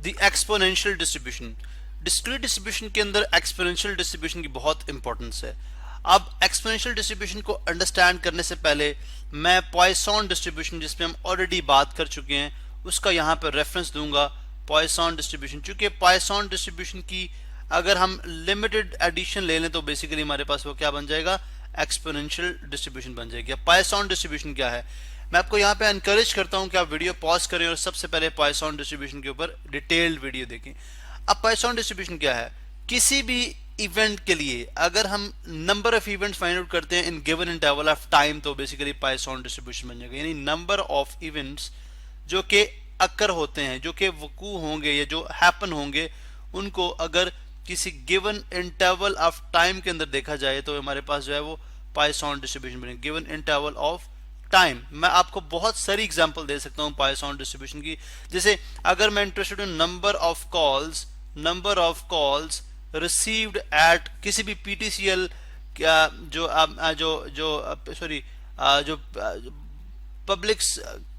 The exponential distribution. Discrete distribution के अंदर exponential distribution की बहुत इंपॉर्टेंस है। अब एक्सपोनेंशियल डिस्ट्रीब्यूशन को अंडरस्टैंड करने से पहले मैं पॉइसन डिस्ट्रीब्यूशन, जिसमें हम ऑलरेडी बात कर चुके हैं, उसका यहाँ पर रेफरेंस दूंगा। पॉइसन डिस्ट्रीब्यूशन, चूंकि पॉइसन डिस्ट्रीब्यूशन की अगर हम लिमिटेड एडिशन ले लें तो बेसिकली हमारे पास वो क्या बन जाएगा, एक्सपोनेंशियल डिस्ट्रीब्यूशन बन जाएगी। अब पॉइसन डिस्ट्रीब्यूशन क्या है, मैं आपको यहाँ पे एनकरेज करता हूँ कि आप वीडियो पॉज करें और सबसे पहले पॉइसन डिस्ट्रीब्यूशन के ऊपर डिटेल्ड वीडियो देखें। अब पॉइसन डिस्ट्रीब्यूशन क्या है, किसी भी इवेंट के लिए अगर हम number of events find out करते हैं in given interval of time तो बेसिकली पॉइसन डिस्ट्रीब्यूशन बन जाएगा। यानी नंबर ऑफ इवेंट्स जो कि अकर होते हैं, जो कि वकू होंगे या जो हैपन होंगे, उनको अगर किसी गिवन इंटरवल ऑफ टाइम के अंदर देखा जाए तो हमारे पास जो है वो पॉइसन डिस्ट्रीब्यूशन बनेगी, गिवन इंटरवल ऑफ टाइम। मैं आपको बहुत सारी एग्जांपल दे सकता हूं पॉइसन डिस्ट्रीब्यूशन की। जैसे अगर मैं इंटरेस्टेड हूं number of calls received at किसी भी पीटीसीएल जो पब्लिक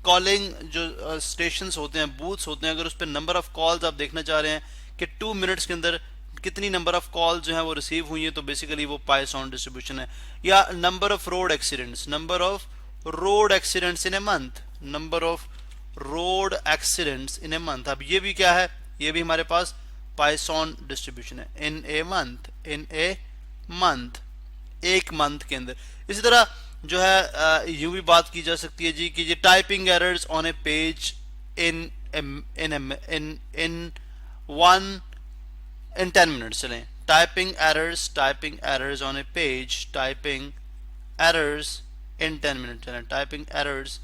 कॉलिंग जो स्टेशंस होते हैं, बूथ्स होते हैं, अगर उस पर नंबर ऑफ कॉल्स आप देखना चाह रहे हैं कि 2 मिनट्स के अंदर कितनी नंबर ऑफ कॉल जो है वो रिसीव हुई है, तो बेसिकली वो पॉइसन डिस्ट्रीब्यूशन है। या number of road accidents in a month, number of road accidents in a month. अब ये भी क्या है, ये भी हमारे पास पॉइसन डिस्ट्रीब्यूशन है, इन ए मंथ, एक मंथ के अंदर। इसी तरह जो है यूं भी बात की जा सकती है जी कि ये typing errors on a page in in one in 10 minutes. चलें, typing errors on a page, typing errors in 10 minute, चलें टाइपिंग एरर्स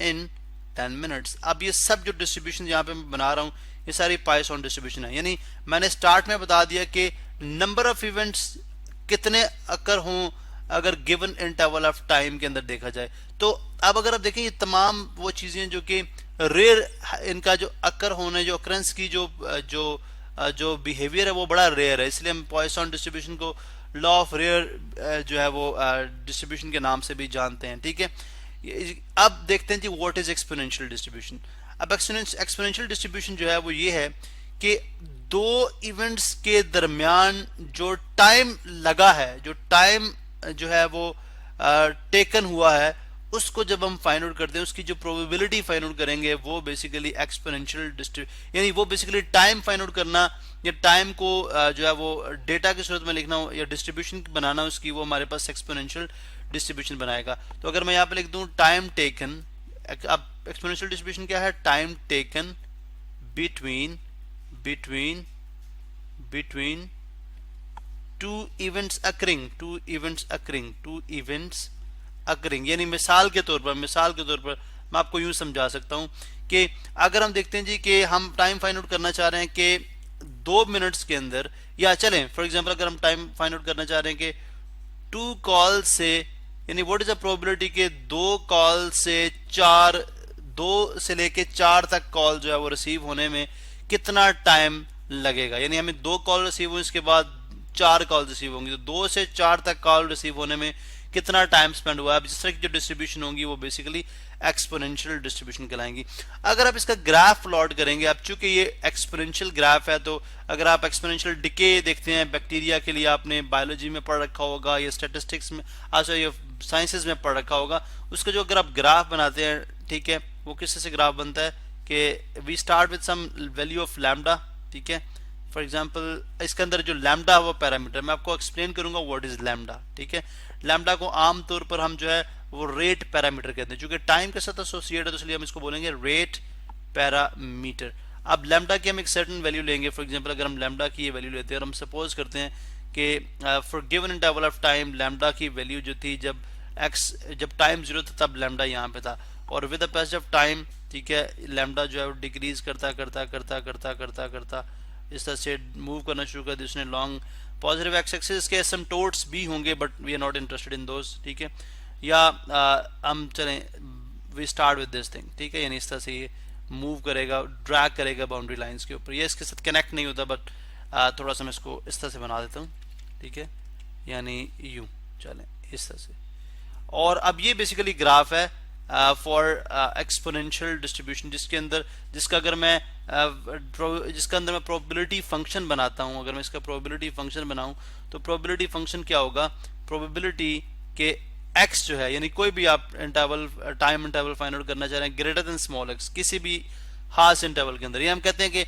इन 10 मिनट्स। अब ये सब जो डिस्ट्रीब्यूशन यहाँ पे मैं बना रहा हूँ ये सारी पॉइसन डिस्ट्रीब्यूशन है। यानी मैंने स्टार्ट में बता दिया कि नंबर ऑफ इवेंट्स कितने अकर हों अगर गिवन इंटरवल ऑफ टाइम के अंदर देखा जाए। तो अब अगर आप देखें ये तमाम वो चीजें जो कि रेयर, इनका जो अकर होने, जो अकरेंस की जो बिहेवियर है वो बड़ा रेयर है, इसलिए हम पॉइसन डिस्ट्रीब्यूशन को लॉ ऑफ रेयर जो है वो डिस्ट्रीब्यूशन के नाम से भी जानते हैं। ठीक है, अब देखते हैं जी व्हाट इज एक्सपोनेंशियल डिस्ट्रीब्यूशन। अब एक्सपोनेंशियल डिस्ट्रीब्यूशन जो है वो ये है कि दो इवेंट्स के दरमियान जो टाइम लगा है, जो टाइम जो है वो टेकन हुआ है, उसको जब हम फाइंड आउट करते हैं, उसकी जो प्रोबेबिलिटी फाइंड आउट करेंगे वो बेसिकली एक्सपोनेंशियल डिस्ट्रीब्यूशन, यानी वो बेसिकली टाइम फाइंड आउट करना या टाइम को जो है वो डेटा की सूरत में लिखना या डिस्ट्रीब्यूशन बनाना उसकी, वो हमारे पास एक्सपोनेंशियल डिस्ट्रीब्यूशन बनाएगा। तो अगर मैं यहाँ पे लिख दूं टाइम टेकन, अब एक्सपोनेंशियल डिस्ट्रीब्यूशन क्या है, time taken between two events occurring. यानी मिसाल के तौर पर मैं आपको यूं समझा सकता हूं कि अगर हम देखते हैं जी कि हम टाइम फाइंड आउट करना चाह रहे हैं कि 2 मिनट्स के अंदर, या चलें फॉर एग्जांपल अगर हम टाइम फाइंड आउट करना चाह रहे हैं कि 2 कॉल से, यानी व्हाट इज द प्रोबेबिलिटी के 2 से लेके 4 तक कॉल जो है वो रिसीव होने में कितना टाइम लगेगा। यानी हमें 2 कॉल रिसीव हुई, इसके बाद 4 कॉल रिसीव होंगी, तो 2 से 4 तक कॉल रिसीव होने में कितना टाइम स्पेंड हुआ है। अब जिस तरह की जो डिस्ट्रीब्यूशन होंगी वो बेसिकली एक्सपोनेंशियल डिस्ट्रीब्यूशन कहलाएंगी। अगर आप इसका ग्राफ प्लॉट करेंगे, अब चूंकि ये एक्सपोनेंशियल ग्राफ है, तो अगर आप एक्सपोनेंशियल डिके देखते हैं बैक्टीरिया के लिए, आपने बायोलॉजी में पढ़ रखा होगा या स्टैटिस्टिक्स में, या साइंसेज में पढ़ रखा होगा, उसका जो अगर आप ग्राफ बनाते हैं, ठीक है, वो किस तरह से ग्राफ बनता है कि we start with some value of lambda. ठीक है, फॉर एग्जांपल इसके अंदर जो लैम्डा वो पैरामीटर, मैं आपको एक्सप्लेन करूंगा व्हाट इज लैम्डा। ठीक है, लैम्डा को आमतौर पर हम जो है वो रेट पैरामीटर कहते हैं, चूंकि टाइम के साथ एसोसिएट है तो इसलिए हम इसको बोलेंगे रेट पैरामीटर। अब लैम्डा की हम एक सर्टेन वैल्यू लेंगे, फॉर एग्जांपल अगर हम लैम्डा की ये वैल्यू लेते हैं और हम सपोज करते हैं कि for given interval of time lambda की वैल्यू जो थी, जब टाइम 0 था तब लैम्डा यहाँ पे था, और with the passage of time, ठीक है, लैम्डा जो है वो डिक्रीज करता इस तरह से मूव करना शुरू कर दिया उसने लॉन्ग पॉजिटिव एक्स एक्सिस के एसिम्पटोट्स भी होंगे, but we are not interested in those. ठीक है, या हम चलें we start with this thing. ठीक है, यानी इस तरह से ये मूव करेगा, ड्रैग करेगा बाउंड्री लाइंस के ऊपर, ये इसके साथ कनेक्ट नहीं होता, बट थोड़ा सा मैं इसको इस तरह से बना देता हूँ। ठीक है, यानी यूं चलें इस तरह से, और अब ये बेसिकली ग्राफ है फॉर एक्सपोनेंशियल डिस्ट्रीब्यूशन, जिसका अगर मैं जिसका अंदर मैं प्रोबेबिलिटी फंक्शन बनाता हूं, अगर मैं इसका प्रोबेबिलिटी फंक्शन बनाऊं तो प्रोबेबिलिटी फंक्शन क्या होगा, प्रोबेबिलिटी के x जो है, यानी कोई भी आप interval time interval find out करना चाह रहे हैं ग्रेटर देन स्मॉल x किसी भी खास इंटरवल के अंदर, ये हम कहते हैं कि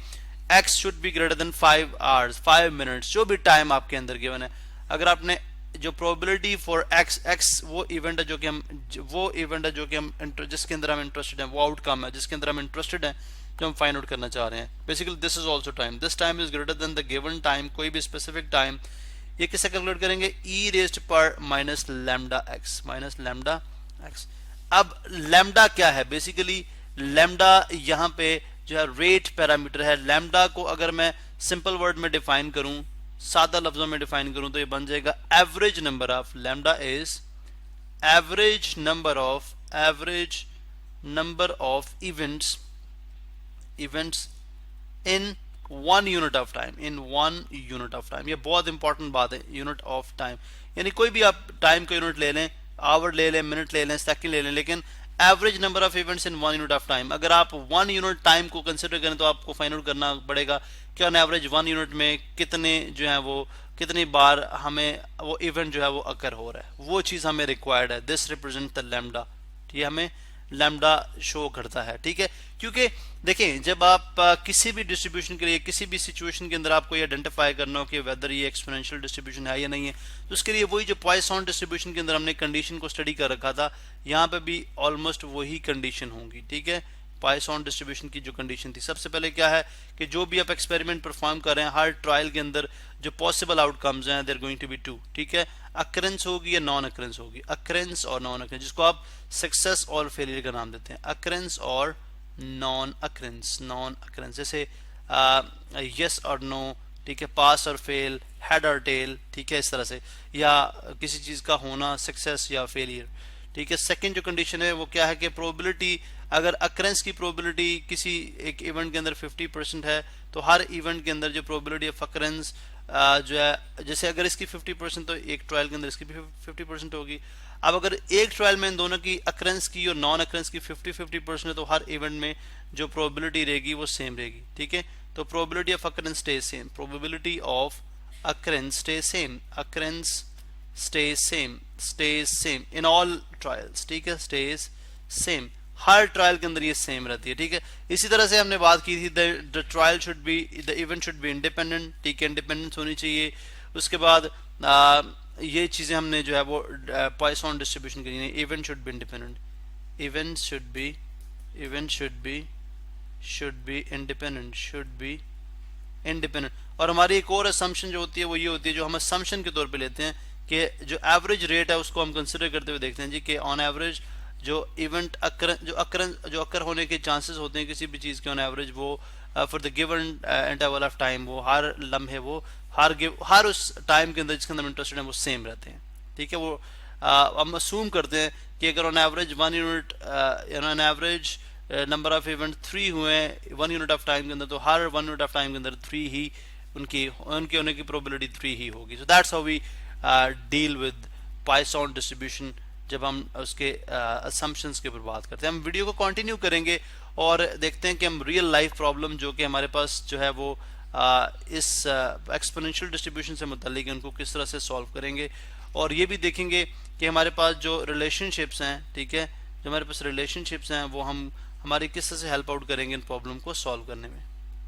x should be greater than 5 hours 5 minutes, जो भी टाइम आपके अंदर गिवन है। अगर आपने जो प्रोबेबिलिटी फॉर x वो इवेंट है जो कि हम जिसके अंदर हम इंटरेस्टेड हैं, वो आउटकम है जिसके अंदर हम इंटरेस्टेड हैं, जो हम फाइंड आउट करना चाह रहे हैं। Basically this is also time, this time is greater than the given time, कोई भी स्पेसिफिक टाइम। ये किससे कैलकुलेट करेंगे, e रेज्ड पर माइनस लैम्डा x। अब लैम्डा क्या है, बेसिकली लैम्डा यहाँ पे जो है रेट पैरामीटर है। लैम्डा को अगर मैं सिंपल वर्ड में डिफाइन करूं, सादा लफ्जों में डिफाइन करूं, तो ये बन जाएगा average number of, lambda is average number of events in 1 unit of time. ये बहुत इंपॉर्टेंट बात है, यूनिट ऑफ टाइम, यानी कोई भी आप टाइम का यूनिट ले लें, आवर ले लें, मिनट ले लें, सेकंड ले लें, लेकिन average number of events in 1 unit of time. अगर आप 1 यूनिट टाइम को कंसिडर करें तो आपको फाइंड आउट करना पड़ेगा कि ऑन एवरेज 1 यूनिट में कितने जो है वो कितनी बार हमें वो इवेंट जो है वो अकर हो रहा है, वो चीज़ हमें रिक्वायर्ड है। दिस रिप्रेजेंट द लैम्डा, ये हमें लैम्डा शो करता है, ठीक है। क्योंकि देखें, जब आप किसी भी डिस्ट्रीब्यूशन के लिए, किसी भी सिचुएशन के अंदर आपको ये आइडेंटिफाई करना हो कि वेदर ये एक्सपोनेंशियल डिस्ट्रीब्यूशन है या नहीं है, तो उसके लिए वही जो पॉइसन डिस्ट्रीब्यूशन के अंदर हमने कंडीशन को स्टडी कर रखा था, यहाँ पे भी ऑलमोस्ट वही कंडीशन होंगी, ठीक है। पॉइसन डिस्ट्रीब्यूशन की जो कंडीशन थी, सबसे पहले क्या है कि जो भी आप एक्सपेरिमेंट परफॉर्म कर रहे हैं, हर ट्रायल के अंदर जो पॉसिबल आउटकम्स हैं, देयर गोइंग टू बी 2, ठीक है। अकरेंस होगी या नॉन अकरेंस होगी, अकरेंस और नॉन अकरेंस, जिसको आप सक्सेस और फेलियर का नाम देते हैं, अकरेंस और नॉन अकरेंस। जैसे यस और नो, ठीक है, पास और फेल, हेड और टेल, ठीक है, इस तरह से, या किसी चीज का होना सक्सेस या फेलियर, ठीक है। सेकंड जो कंडीशन है वो क्या है कि प्रोबेबिलिटी, अगर अकरेंस की प्रोबेबिलिटी किसी एक इवेंट के अंदर 50% है, तो हर इवेंट के अंदर जो प्रोबेबिलिटी ऑफ अकरेंस जो है, जैसे अगर इसकी 50% तो एक ट्रायल के अंदर इसकी भी 50% होगी। अब अगर एक ट्रायल में इन दोनों की अकरेंस की और नॉन अकरेंस की 50-50% है, तो हर इवेंट में जो प्रोबेबिलिटी रहेगी वो सेम रहेगी, ठीक है। तो probability of occurrence stage same, probability of occurrence stage same, occurrence stays same in all trials, ठीक है, stays same, हर ट्रायल के अंदर ये सेम रहती है, ठीक है। इसी तरह से हमने बात की थी the trial should be, the event should be independent, ठीक है, इंडिपेंडेंस होनी चाहिए। उसके बाद ये चीजें हमने जो है वो पॉइसन डिस्ट्रीब्यूशन करी है, event should be independent, event should be independent. और हमारी एक और असम्पशन जो होती है वो ये होती है, जो हम असम्पशन के तौर पे लेते हैं कि जो एवरेज रेट है उसको हम कंसिडर करते हुए देखते हैं जी कि ऑन एवरेज जो इवेंट जो अकर होने के चांसेस होते हैं किसी भी चीज़ के, ऑन एवरेज वो for the given interval of time, वो हर लम्हे, वो हर उस टाइम के अंदर जिसके अंदर इंटरेस्टेड है वो सेम रहते हैं, ठीक है। वो हम असूम करते हैं कि अगर on average 1 unit, on average number of event 3 हुए हैं 1 यूनिट ऑफ टाइम के अंदर, तो हर 1 यूनिट ऑफ टाइम के अंदर 3 ही उनके होने की प्रोबेबिलिटी 3 ही होगी। So that's how we deal with Poisson distribution, जब हम उसके असम्पशंस के ऊपर बात करते हैं। हम वीडियो को कंटिन्यू करेंगे और देखते हैं कि हम रियल लाइफ प्रॉब्लम जो कि हमारे पास जो है वो इस एक्सपोनेंशियल डिस्ट्रीब्यूशन से मुताल्लिक है, उनको किस तरह से सॉल्व करेंगे। और ये भी देखेंगे कि हमारे पास जो रिलेशनशिप्स हैं, ठीक है, जो हमारे पास रिलेशनशिप्स हैं वो हम हमारी किस तरह से हेल्प आउट करेंगे इन प्रॉब्लम को सॉल्व करने में।